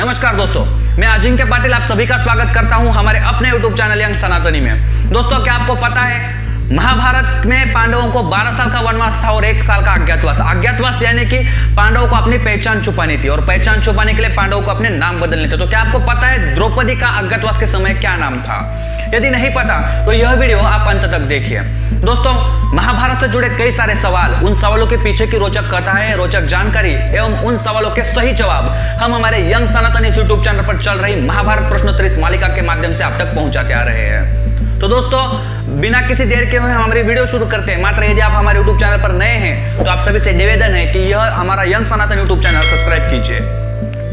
नमस्कार दोस्तों, मैं अजिंक्य पाटिल आप सभी का स्वागत करता हूं हमारे अपने YouTube चैनल यंग सनातनी में। दोस्तों, क्या आपको पता है महाभारत में पांडवों को 12 साल का वनवास था और 1 साल का अज्ञातवास। अज्ञातवास यानी कि पांडवों को अपनी पहचान छुपानी थी और पहचान छुपाने के लिए पांडवों को अपने नाम बदलने थे। तो क्या आपको पता है द्रौपदी का अज्ञातवास के समय क्या नाम था? यदि नहीं पता तो यह वीडियो आप अंत तक देखिए। दोस्तों, महाभारत से जुड़े कई सारे सवाल, उन सवालों के पीछे की रोचक कथाएं, रोचक जानकारी एवं उन सवालों के सही जवाब हम हमारे यंग सनातनी यूट्यूब चैनल पर चल रही महाभारत प्रश्नोत्तरी इस मालिका के माध्यम से आप तक पहुंचाते आ रहे हैं। तो दोस्तों, बिना किसी देर के हुए हम हमारी वीडियो शुरू करते हैं। मात्र यदि आप हमारे यूट्यूब चैनल पर नए हैं तो आप सभी से निवेदन है कि यह हमारा यंग सनातन यूट्यूब चैनल सब्सक्राइब कीजिए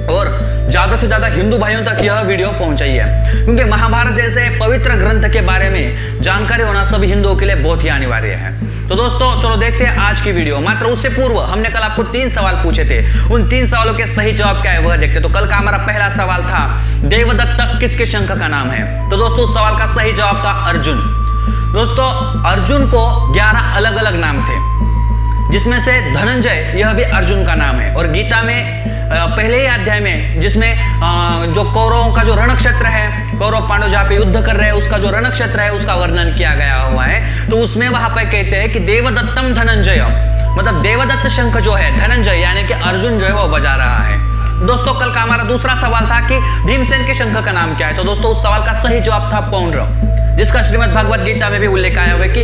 और ज्यादा से ज्यादा हिंदू भाइयों तक यह वीडियो पहुंचाइए, क्योंकि महाभारत जैसे पवित्र ग्रंथ के बारे में जानकारी होना सभी हिंदुओं के लिए बहुत ही अनिवार्य है। तो दोस्तों, चलो देखते हैं आज की वीडियो। मात्र उससे पूर्व हमने कल आपको 3 सवाल पूछे थे, उन 3 सवालों के सही जवाब क्या है वह देखते। तो कल का हमारा पहला सवाल था देवदत्त किसके शंख का नाम है? तो दोस्तों, उस सवाल का सही जवाब था अर्जुन। दोस्तों, अर्जुन को 11 अलग अलग नाम थे, जिसमें से धनंजय यह भी अर्जुन का नाम है। और गीता में पहले ही अध्याय में, जिसमें जो कौरवों का जो रण क्षेत्र है, कौरव पांडव जहाँ पे युद्ध कर रहे हैं उसका जो रण क्षेत्र है उसका वर्णन किया गया हुआ है। तो उसमें वहां पर कहते हैं कि देवदत्तम धनंजय, मतलब देवदत्त शंख जो है धनंजय यानी कि अर्जुन जो है वो बजा रहा है। दोस्तों, कल का हमारा दूसरा सवाल था कि भीमसेन के शंख का नाम क्या है? तो दोस्तों, उस सवाल का सही जवाब था पौंड्र, जिसका श्रीमद् भगवद गीता में भी उल्लेख आया हुआ है कि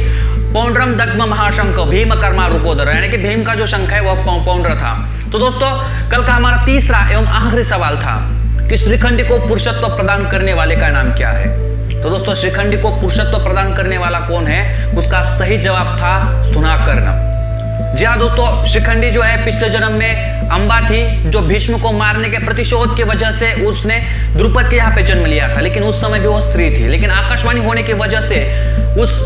पौंड्रम दग्म महाशंख भीम कर्मा रूपोदर, यानी कि भीम का जो शंख है वह पौंड्र था। तो दोस्तों, कल का हमारा तीसरा एवं आखिरी सवाल था कि श्रीखंडी को पुरुषत्व प्रदान करने वाले का नाम क्या है? तो दोस्तों, श्रीखंडी को पुरुषत्व प्रदान करने वाला कौन है? उसका सही जवाब था स्तुनाकर्ण। जी हाँ दोस्तों, शिखंडी जो है पिछले जन्म में अंबा थी, जो भीष्म को मारने के प्रतिशोध की वजह से उसने द्रुपद के यहाँ पे जन्म लिया था, लेकिन उस समय भी वो स्त्री थी। लेकिन आकाशवाणी होने की वजह से उस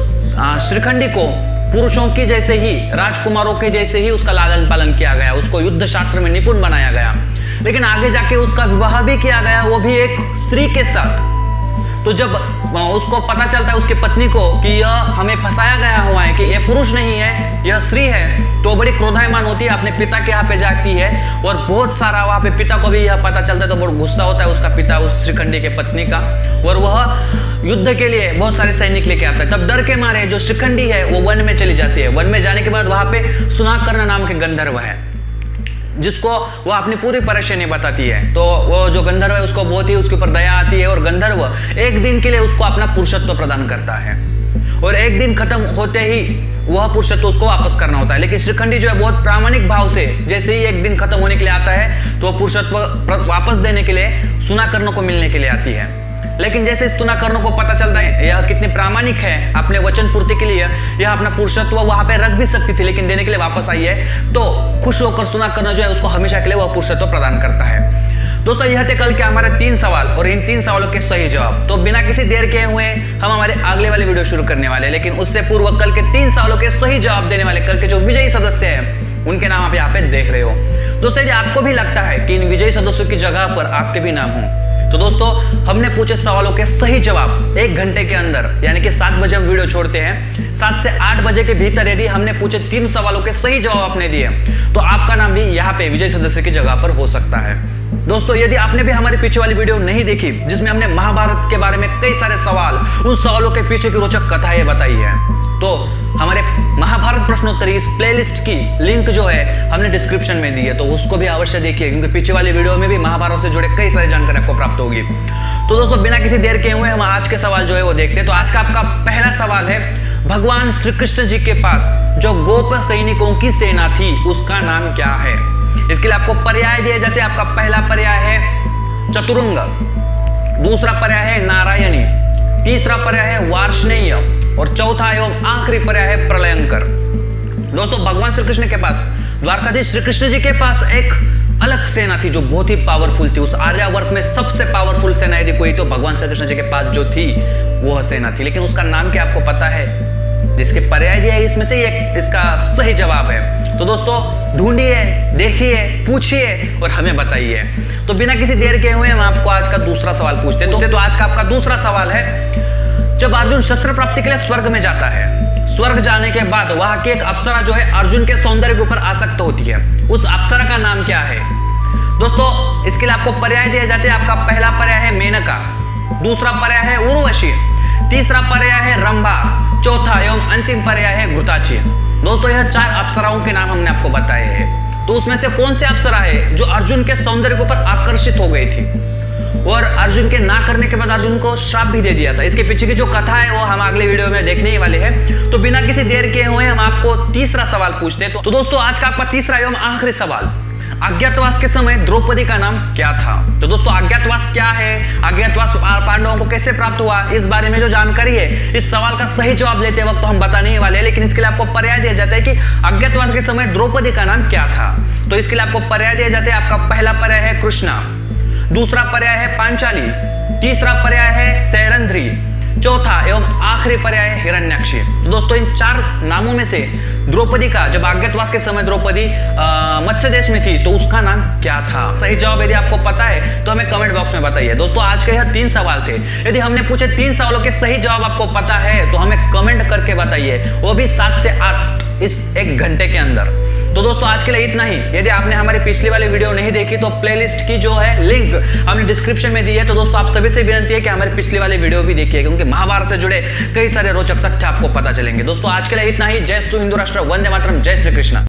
शिखंडी को पुरुषों की जैसे ही, राजकुमारों के जैसे ही उसका लालन पालन किया गया, उसको युद्ध शास्त्र में निपुण बनाया गया। लेकिन आगे जाके उसका विवाह भी किया गया, वो भी एक स्त्री के साथ। तो जब उसको पता चलता है उसकी पत्नी को कि यह हमें फंसाया गया हुआ है, कि यह पुरुष नहीं है यह स्त्री है, तो बड़ी क्रोधायमान होती है, अपने पिता के यहाँ पे जाती है और बहुत सारा वहाँ पे पिता को भी यह पता चलता है तो बहुत गुस्सा होता है उसका पिता उस श्रीखंडी के पत्नी का, और वह युद्ध के लिए बहुत सारे सैनिक लेके आता है। तब डर के मारे जो श्रीखंडी है वो वन में चली जाती है। वन में जाने के बाद वहाँ पे सुनाकर्ण नाम के गंधर्व है, जिसको वो अपनी पूरी परेशानी बताती है। तो वो जो गंधर्व है उसको बहुत ही उसके ऊपर दया आती है और गंधर्व एक दिन के लिए उसको अपना पुरुषत्व प्रदान करता है और एक दिन खत्म होते ही वह पुरुषत्व उसको वापस करना होता है। लेकिन श्रीखंडी जो है बहुत प्रामाणिक भाव से जैसे ही एक दिन खत्म होने के लिए आता है तो पुरुषत्व वापस देने के लिए सुनाकर्ण को मिलने के लिए आती है। लेकिन जैसे स्तुनाकर्ण को पता चलता है यह कितनी प्रामाणिक है, अपने वचन पूर्ति के लिए यह अपना पुरुषत्व वहां पे रख भी सकती थी लेकिन देने के लिए वापस आई है, तो खुश होकर स्तुनाकर्ण जो है उसको हमेशा के लिए वह पुरुषत्व प्रदान करता है। दोस्तों, यह थे कल के हमारे 3 सवाल और इन 3 सवालों के सही जवाब। तो बिना किसी देर के हुए हम हमारे अगले वाले वीडियो शुरू करने वाले हैं, लेकिन उससे पूर्व कल के 3 सवालों के सही जवाब देने वाले कल के जो विजयी सदस्य हैं उनके नाम आप यहाँ पे देख रहे हो। दोस्तों, यदि आपको भी लगता है कि इन विजयी सदस्यों की जगह पर आपके भी नाम हो तो दोस्तों, हमने पूछे सवालों के सही जवाब 1 घंटे के अंदर, यानी कि 7 बजे हम वीडियो छोड़ते हैं, 7 से 8 बजे के भीतर यदि हमने पूछे 3 सवालों के सही जवाब आपने दिए तो आपका नाम भी यहाँ पे विजय सदस्य की जगह पर हो सकता है। दोस्तों, यदि आपने भी हमारी पीछे वाली वीडियो नहीं देखी जिसमें हमने महाभारत के बारे में कई सारे सवाल, उन सवालों के पीछे की रोचक कथाएं बताई है, तो हमारे महाभारत प्रश्नोत्तरी इस प्लेलिस्ट की लिंक जो है हमने डिस्क्रिप्शन में दी है, तो उसको भी अवश्य देखिए, क्योंकि पीछे वाली वीडियो में भी महाभारत से जुड़े कई सारी जानकारी आपको प्राप्त होगी। तो दोस्तों, बिना किसी देर के हुए हम आज के सवाल जो है वो देखते हैं। तो आज का आपका पहला सवाल है, भगवान श्री कृष्ण जी के पास जो गोप सैनिकों की सेना थी उसका नाम क्या है? इसके लिए आपको पर्याय दिए जाते हैं। आपका पहला पर्याय है चतुरंग, दूसरा पर्याय है नारायणी, तीसरा पर्याय है वार्ष्णेय और चौथा एवं आखिरी पर्याय है प्रलयंकर। दोस्तों, भगवान श्री कृष्ण के पास, द्वारकाधीश श्री कृष्ण जी के पास एक अलग सेना थी जो बहुत ही पावरफुल थी। उस आर्यावर्त में सबसे पावरफुल सेना यदि कोई तो भगवान श्री कृष्ण जी के पास जो थी वह सेना थी। लेकिन उसका नाम क्या आपको पता है? जिसके पर्याय दिया है इसमें से एक इसका सही जवाब है। तो दोस्तों, ढूंढिए, देखिए, पूछिए और हमें बताइए। तो बिना किसी देर के हुए हम आपको आज का दूसरा सवाल पूछते हैं। तो आज का आपका दूसरा सवाल है, जब अर्जुन शस्त्र प्राप्ति के लिए स्वर्ग में जाता है, स्वर्ग जाने के बाद वहां की एक अप्सरा जो है अर्जुन के सौंदर्य के ऊपर आसक्त होती है, उस अप्सरा का नाम क्या है? दोस्तों इसके लिए आपको पर्याय दिए जाते हैं। आपका पहला पर्याय है मेनका, दूसरा पर्याय है उर्वशी, तीसरा पर्याय है रंभा, चौथा एवं अंतिम पर्याय है घृताची। दोस्तों यह 4 अप्सराओं के नाम हमने आपको बताए हैं। तो उसमें से कौन सी अप्सरा है जो अर्जुन के सौंदर्य के ऊपर आकर्षित हो गई थी और अर्जुन के ना करने के बाद अर्जुन को श्राप भी दे दिया था? इसके पीछे की जो कथा है वो हम अगले वीडियो में देखने ही वाले हैं। तो बिना किसी देर किए हुए हम आपको तीसरा सवाल पूछते हैं। तो दोस्तों आज का आपका तीसरा एवं आखिरी सवाल, अज्ञातवास के समय द्रौपदी का नाम क्या था? तो दोस्तों अज्ञातवास क्या है, अज्ञातवास पांडवों को कैसे प्राप्त हुआ, इस बारे में जो जानकारी है इस सवाल का सही जवाब लेते वक्त तो हम बताने ही वाले हैं, लेकिन इसके लिए आपको पर्याय दिया जाता है कि अज्ञातवास के समय द्रौपदी का नाम क्या था। तो इसके लिए आपको पर्याय दिया जाता है। आपका पहला पर्याय है कृष्णा, दूसरा पर्याय है पांचाली, तीसरा पर्याय है सैरंध्री, चौथा एवं आखिरी पर्याय है हिरण्याक्षी। तो दोस्तों इन 4 नामों में से द्रौपदी का, जब अज्ञातवास के समय द्रौपदी मत्स्य देश में थी तो उसका नाम क्या था? सही जवाब यदि आपको पता है तो हमें कमेंट बॉक्स में बताइए। दोस्तों आज के यह 3 सवाल थे। यदि हमने पूछे 3 सवालों के सही जवाब आपको पता है तो हमें कमेंट करके बताइए, वो भी 7 से 8 इस 1 घंटे के अंदर। तो दोस्तों आज के लिए इतना ही। यदि आपने हमारी पिछली वाली वीडियो नहीं देखी तो प्लेलिस्ट की जो है लिंक हमने डिस्क्रिप्शन में दी है। तो दोस्तों आप सभी से विनती है कि हमारी पिछली वाली वीडियो भी देखिए, क्योंकि महाभारत से जुड़े कई सारे रोचक तथ्य आपको पता चलेंगे। दोस्तों आज के लिए इतना ही। जय हिंदू राष्ट्र, वंदे मातरम, जय श्री कृष्ण।